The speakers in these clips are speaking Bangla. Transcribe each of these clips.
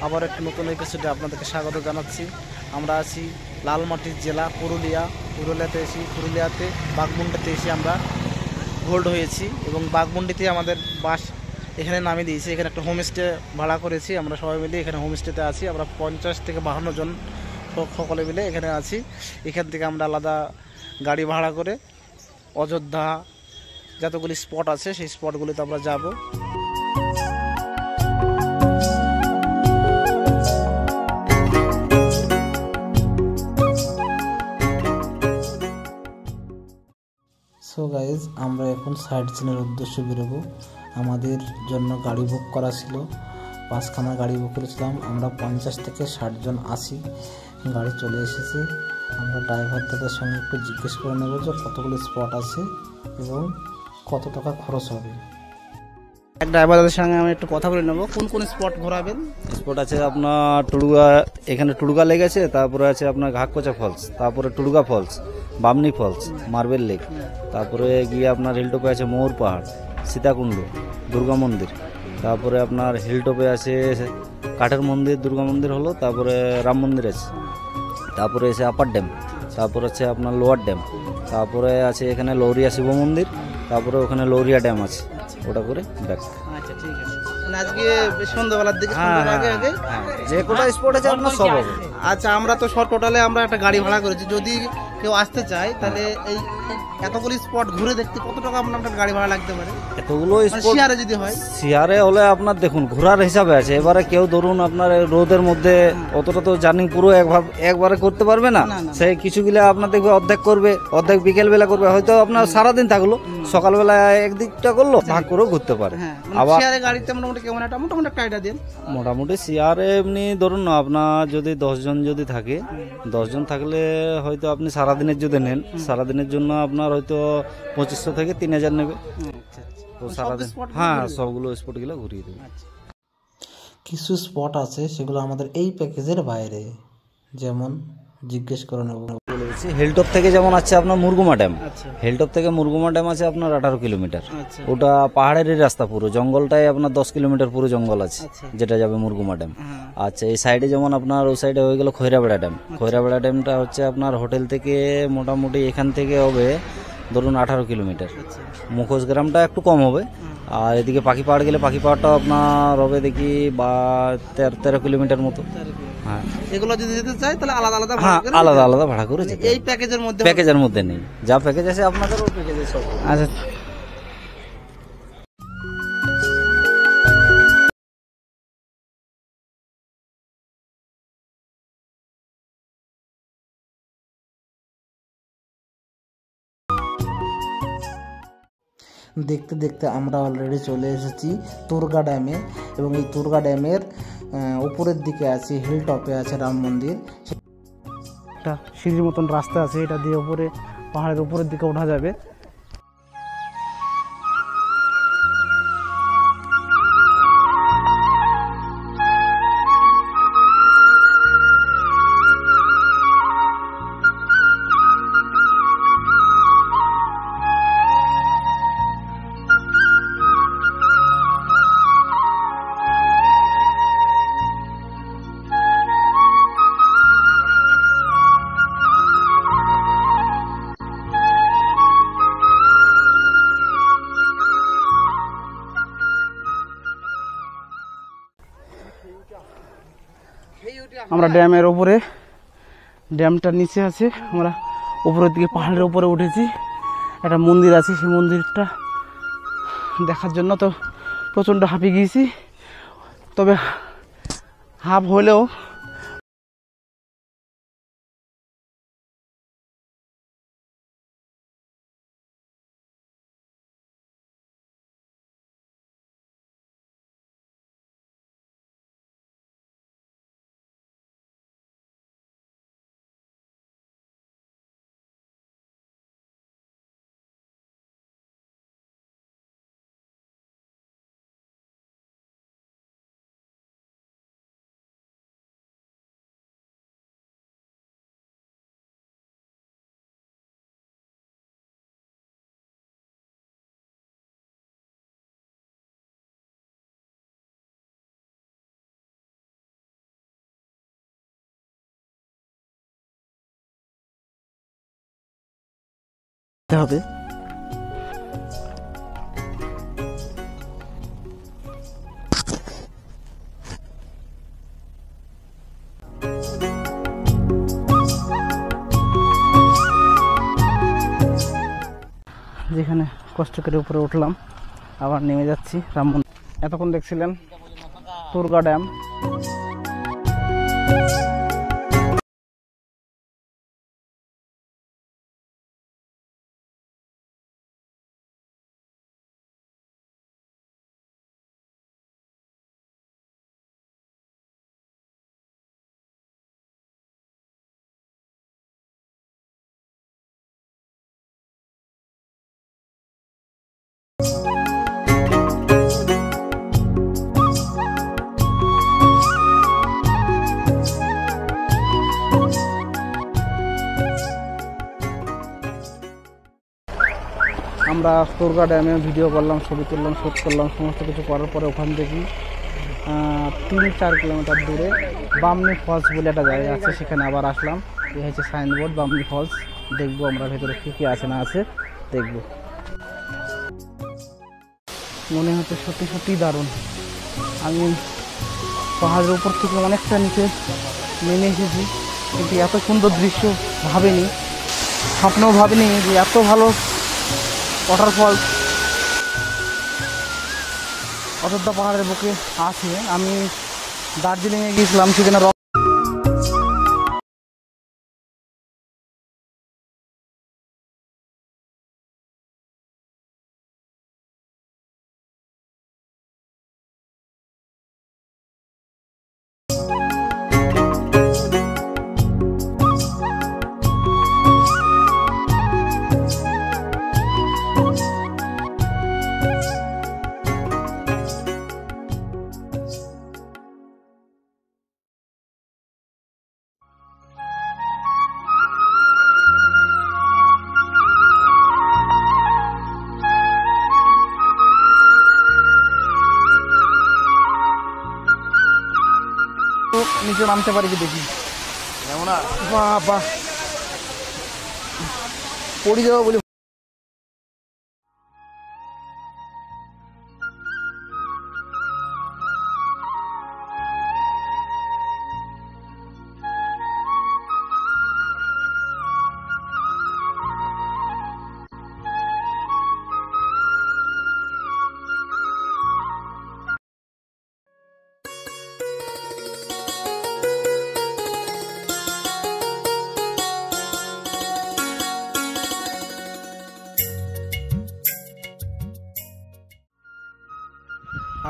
আবার একটি নতুন এপিসোডে আপনাদেরকে স্বাগত জানাচ্ছি। আমরা আছি লালমাটির জেলা পুরুলিয়াতে বাঘমুন্ডিতে এসে আমরা হোল্ড হয়েছি এবং বাঘমুন্ডিতে আমাদের বাস এখানে নামিয়ে দিয়েছি। এখানে একটা হোমস্টে ভাড়া করেছি, আমরা সবাই মিলে এখানে হোমস্টেতে আছি। আমরা 50 থেকে 52 জন সকলে মিলে এখানে আছি। এখান থেকে আমরা আলাদা গাড়ি ভাড়া করে অযোধ্যা যতগুলি স্পট আছে সেই স্পটগুলিতে আমরা যাব। সো গাইজ, আমরা এখন সাইড সিনের উদ্দেশ্যে বেরোবো। আমাদের জন্য গাড়ি বুক করা ছিল, 5খানা গাড়ি বুক করেছিলাম। আমরা 50 থেকে 60 জন আসি। গাড়ি চলে এসেছে। আমরা ড্রাইভার দাদার সঙ্গে একটু জিজ্ঞেস করে নেব যে কতগুলো স্পট আছে এবং কত টাকা খরচ হবে। এক ড্রাইভার দাদার সঙ্গে আমি একটু কথা বলে নেব, কোন কোন স্পট ঘোরাবেন। স্পট আছে আপনার টুডুগা, এখানে টুডুগা লেক আছে, তারপরে আছে আপনার ঘাককোচা ফলস, তারপরে Tuduga falls, Bamni falls, marble lake, তারপরে গিয়ে আপনার হিলটপে আছে ময়ূর পাহাড়, সীতাকুণ্ড, দুর্গা মন্দির, তারপরে আপনার হিলটপে আছে কাঠের মন্দির, দুর্গা মন্দির হলো, তারপরে রাম মন্দির আছে, তারপরে আছে আপার ড্যাম, তারপরে আছে আপনার লোয়ার ড্যাম, তারপরে আছে এখানে লৌরিয়া শিব মন্দির, তারপরে ওখানে লৌরিয়া ড্যাম আছে, ওটা করে ব্যাক। আচ্ছা, ঠিক আছে। আজকে সন্ধ্যাবেলার দিকে যে কোটা স্পট আছে আপনার সব হবে। আচ্ছা, আমরা তো সব টোটালে আমরা একটা গাড়ি ভাড়া করেছি। যদি কেউ আসতে চায় তাহলে এই এতগুলি স্পট ঘুরে দেখতে কত টাকা আপনার গাড়ি ভাড়া লাগতে পারে? এতগুলো স্পট শেয়ারে যদি হয়, শেয়ারে হলে আপনার দেখুন ঘোরার হিসাবে আছে। এবারে কেউ ধরুন আপনার রোদের মধ্যে অতটা তো জার্নি পুরো একবারে করতে পারবে না। সেই কিছুগুলো আপনার দেখবে অর্ধেক করবে, অর্ধেক বিকেল বেলা করবে, হয়তো আপনার সারাদিন থাকলো, সকালবেলা একদিকটা করলো, ভাগ করেও ঘুরতে পারে। আবার শেয়ারে গাড়িতে মোটামুটি কেমন একটা মোটামুটি একটা আইডিয়া দেন। মোটামুটি শেয়ারে এমনি ধরুন না আপনার যদি 10 জন যদি থাকে, 10 জন থাকলে হয়তো আপনি সারাদিনের যদি নেন, সারাদিনের জন্য আপনার হয়তো 2500 থেকে 3000 নেবে। তো সারাদিন হ্যাঁ সবগুলো স্পটগুলো ঘুরিয়ে দেবে। কিছু স্পট আছে সেগুলো আমাদের এই প্যাকেজের বাইরে, যেমন জিজ্ঞেস করে নেব। হিলটপ থেকে যেমন আছে আপনার মুরগুমা ড্যাম, হিলটপ থেকে মুরগুমা ড্যাম আছে আপনার 18 কিলোমিটার। ওটা পাহাড়েরই রাস্তা, পুরো জঙ্গলটাই আপনার 10 কিলোমিটার পুরো জঙ্গল আছে, যেটা যাবে মুরগুমা ড্যাম। আচ্ছা, এই সাইডে যেমন আপনার ওই সাইডে হয়ে গেল খৈরাবেড়া ড্যাম। খৈরাবেড়া ড্যামটা হচ্ছে আপনার হোটেল থেকে মোটামুটি এখান থেকে হবে ধরুন 18 কিলোমিটার। মুখোশ গ্রামটা একটু কম হবে। আর এদিকে পাখি পাহাড় গেলে পাখি পাহাড়টা আপনার হবে দেখি বা 13 কিলোমিটার মতো। হ্যাঁ, এগুলো যদি যেতে চাই তাহলে আলাদা আলাদা ভাড়া করে যেতে। এই প্যাকেজের মধ্যে নেই, যা প্যাকেজ আছে আপনাদের ওই প্যাকেজে সব। আচ্ছা, দেখতে দেখতে আমরা অলরেডি চলে এসেছি তুরগা ড্যামে এবং এই তুরগা ড্যামের উপরের দিকে আছে, হিল টপে আছে রাম মন্দির। একটা সিঁড়ির মতন রাস্তা আছে, এটা দিয়ে উপরে পাহাড়ের উপরের দিকে ওঠা যাবে। আমরা ড্যামের উপরে, ড্যামটার নিচে আছে, আমরা উপরের দিকে পাহাড়ের উপরে উঠেছি। একটা মন্দির আছে, সেই মন্দিরটা দেখার জন্য তো প্রচণ্ড হাঁপিয়ে গিয়েছি। তবে হাঁপ হলেও হবে। যেখানে কষ্ট করে উপরে উঠলাম, আবার নেমে যাচ্ছি রাম মন্দির। এতক্ষণ দেখছিলেন তুরগা ড্যাম। আমরা তুরগা ড্যামে ভিডিও করলাম, ছবি তুললাম, শ্যুট করলাম, সমস্ত কিছু করার পরে ওখান থেকে 3-4 কিলোমিটার দূরে বামনি ফলস বলে একটা জায়গা আছে, সেখানে আবার আসলাম। এই হচ্ছে সাইনবোর্ড বামনি ফলস। দেখবো আমরা ভেতরে কী কী আছে না আছে দেখবো। মনে হচ্ছে সত্যি সত্যি দারুণ। আমি পাহাড়ের উপর থেকে অনেকটা নিচে নেমে এসেছি, কিন্তু এত সুন্দর দৃশ্য ভাবিনি, স্বপ্নেও ভাবিনি যে এত ভালো ওয়াটারফল অযোধ্যা পাহাড়ের বুকে আছে। আমি দার্জিলিংয়ে গিয়েছিলাম, সেখানে নিচে নামতে পারি কি দেখি। বাবা পড়ে যাবো বলে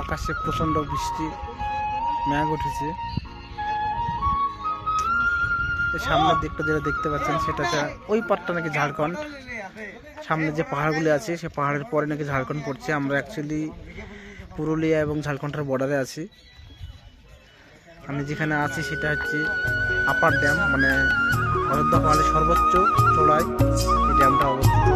আকাশে প্রচন্ড বৃষ্টি, মেঘ উঠেছে। সামনের দিকটা যেটা দেখতে পাচ্ছেন সেটা ওই পাড়টা নাকি ঝাড়খণ্ড। সামনে যে পাহাড়গুলি আছে সে পাহাড়ের পরে নাকি ঝাড়খণ্ড পড়ছে। আমরা অ্যাকচুয়ালি পুরুলিয়া এবং ঝাড়খণ্ডের বর্ডারে আছি। আমি যেখানে আছি সেটা হচ্ছে আপার ড্যাম, মানে অযোধ্যা পাহাড়ের সর্বোচ্চ চূড়ায় এই ড্যামটা অবস্থিত।